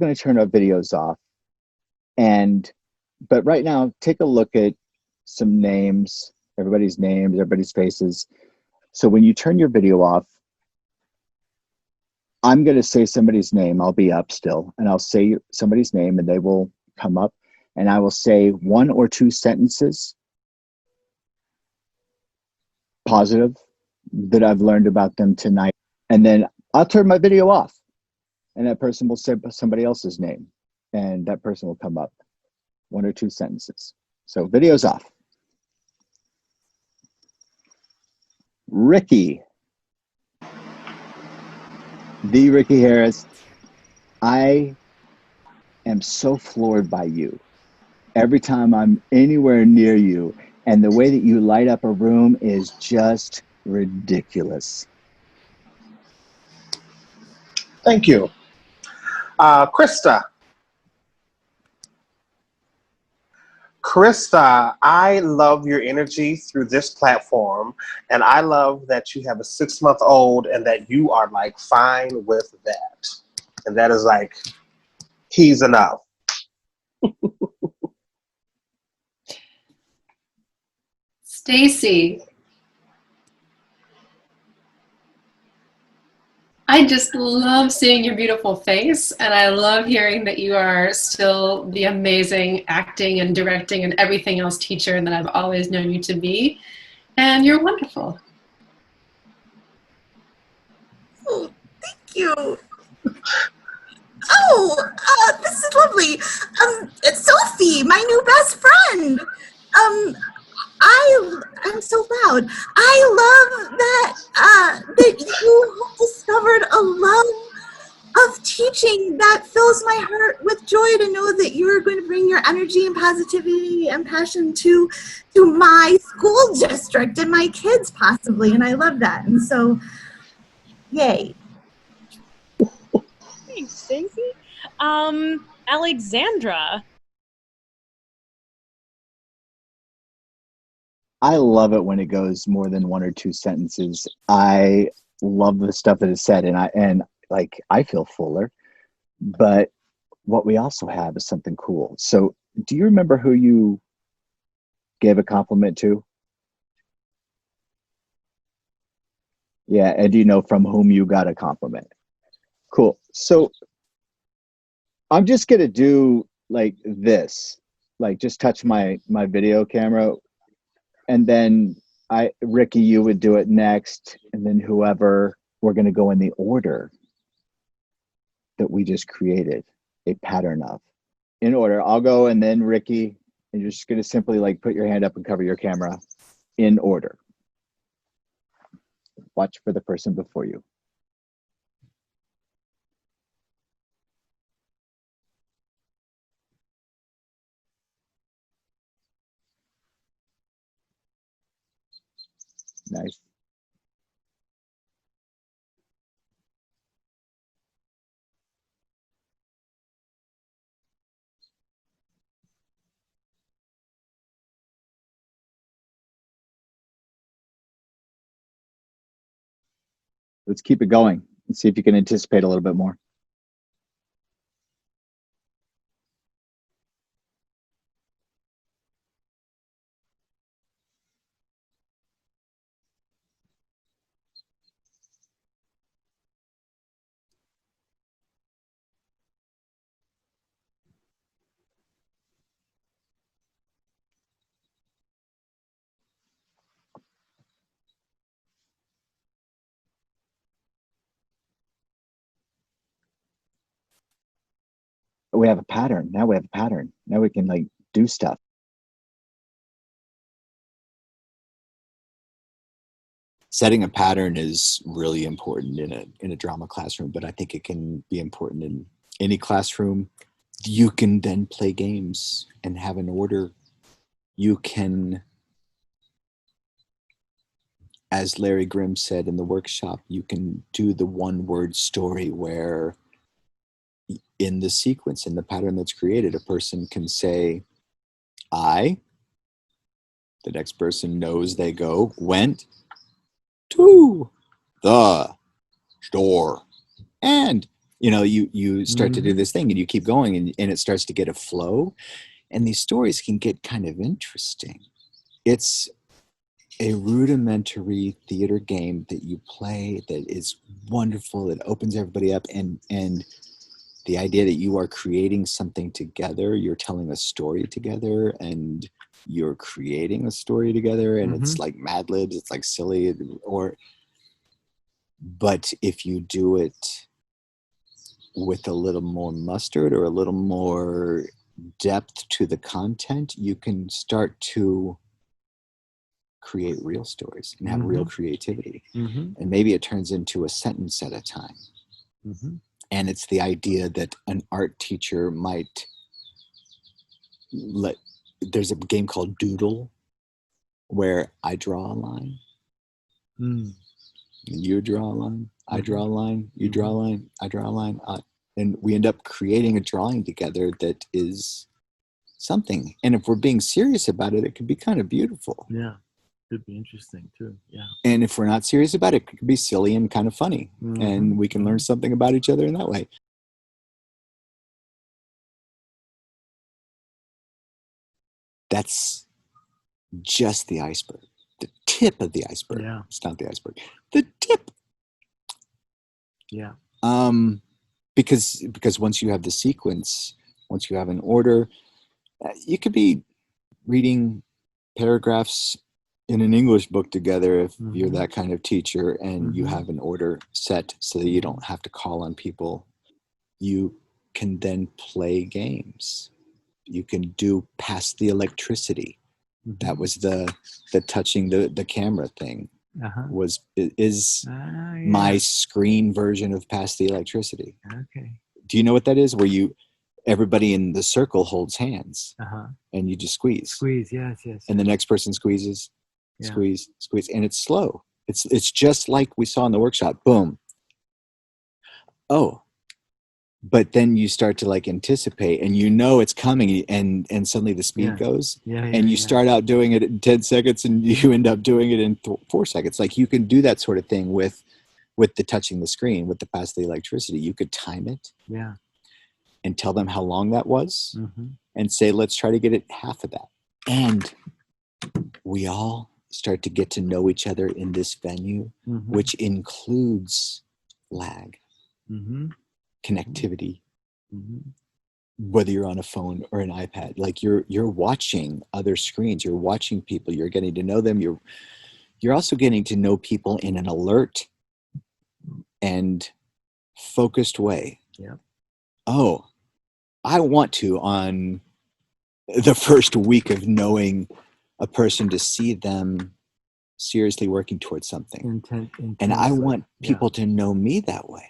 going to turn our videos off. But right now, take a look at some names, everybody's faces. So when you turn your video off, I'm going to say somebody's name. I'll be up still, and I'll say somebody's name, and they will come up, and I will say one or two sentences, positive, that I've learned about them tonight. And then I'll turn my video off, and that person will say somebody else's name, and that person will come up. One or two sentences. So video's off. Ricky. The Ricky Harris. I am so floored by you. Every time I'm anywhere near you, and the way that you light up a room is just ridiculous. Thank you. Krista. Krista, I love your energy through this platform, and I love that you have a 6-month-old and that you are like fine with that. And that is like, he's enough. Stacy. I just love seeing your beautiful face, and I love hearing that you are still the amazing acting and directing and everything else teacher that I've always known you to be. And you're wonderful. Oh, thank you. Oh, this is lovely. It's Sophie, my new best friend. I'm so loud. I love that you discovered a love of teaching that fills my heart with joy to know that you're going to bring your energy and positivity and passion to my school district and my kids possibly, and I love that. And so, yay. Thanks, Stacey. Alexandra. I love it when it goes more than one or two sentences. I love the stuff that is said, and I feel fuller. But what we also have is something cool. So, do you remember who you gave a compliment to? Yeah, and do you know from whom you got a compliment? Cool. So, I'm just gonna do like this, like just touch my video camera. And then Ricky, you would do it next, and then whoever, we're going to go in the order that we just created a pattern of. In order, I'll go, and then Ricky, and you're just going to simply like put your hand up and cover your camera in order. Watch for the person before you. Nice. Let's keep it going and see if you can anticipate a little bit more. We have a pattern. Now we have a pattern. Now we can like do stuff. Setting a pattern is really important in a drama classroom, but I think it can be important in any classroom. You can then play games and have an order. You can, as Larry Grimm said in the workshop, you can do the one-word story where in the sequence, in the pattern that's created, a person can say, I, the next person knows they go, went to the store and you start to do this thing and you keep going and it starts to get a flow, and these stories can get kind of interesting. It's a rudimentary theater game that you play that is wonderful. It opens everybody up, and the idea that you are creating something together, you're telling a story together, and you're creating a story together, and it's like Mad Libs, it's like silly, but if you do it with a little more mustard or a little more depth to the content, you can start to create real stories and have real creativity. And maybe it turns into a sentence at a time. And it's the idea that an art teacher might there's a game called Doodle where I draw a line. You draw a line, I draw a line, you draw a line, I draw a line. And we end up creating a drawing together that is something. And if we're being serious about it, it could be kind of beautiful. Yeah. Could be interesting too. Yeah. And if we're not serious about it, it could be silly and kind of funny. And we can learn something about each other in that way. That's just the iceberg. The tip of the iceberg. Yeah. It's not the iceberg. The tip. Yeah. Because once you have the sequence, once you have an order, you could be reading paragraphs in an English book together if you're that kind of teacher, and you have an order set so that you don't have to call on people. You can then play games. You can do Pass the Electricity. That was the touching the camera thing. Is my screen version of Pass the Electricity. Okay. Do you know what that is? Where everybody in the circle holds hands and you just squeeze. Squeeze, yes. And the next person squeezes, squeeze, and it's slow. It's just like we saw in the workshop. Boom. Oh, but then you start to like anticipate, and it's coming, and suddenly the speed goes, and you start out doing it in 10 seconds, and you end up doing it in 4 seconds. Like you can do that sort of thing with the touching the screen, with the Pass the Electricity. You could time it, and tell them how long that was, and say, let's try to get it half of that. And we all start to get to know each other in this venue, which includes lag. Connectivity, whether you're on a phone or an iPad. Like you're watching other screens, you're watching people, you're getting to know them, you're also getting to know people in an alert and focused way. Oh, I want to, on the first week of knowing a person, to see them seriously working towards something. And I want people to know me that way.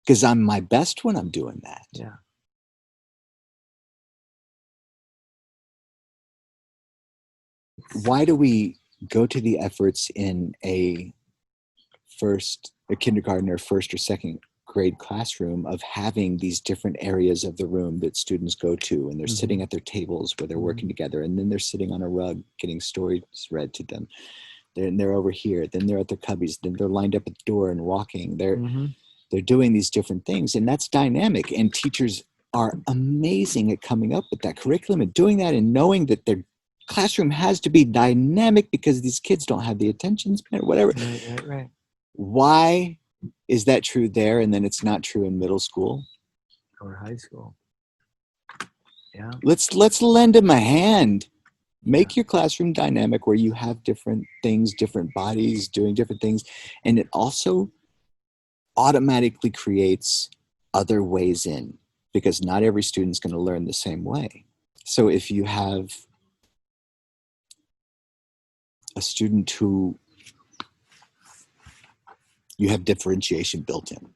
Because I'm my best when I'm doing that. Why do we go to the efforts in a kindergarten or first or second grade classroom of having these different areas of the room that students go to, and they're sitting at their tables where they're working together, and then they're sitting on a rug getting stories read to them. They're over here, then they're at their cubbies, then they're lined up at the door and walking. They're doing these different things, and that's dynamic. And teachers are amazing at coming up with that curriculum and doing that, and knowing that their classroom has to be dynamic because these kids don't have the attention span or whatever. Right. Why is that true there, and then it's not true in middle school or high school? Let's lend them a hand. Make your classroom dynamic, where you have different things, different bodies doing different things, and it also automatically creates other ways in, because not every student's going to learn the same way. So if you have a student who you have differentiation built in.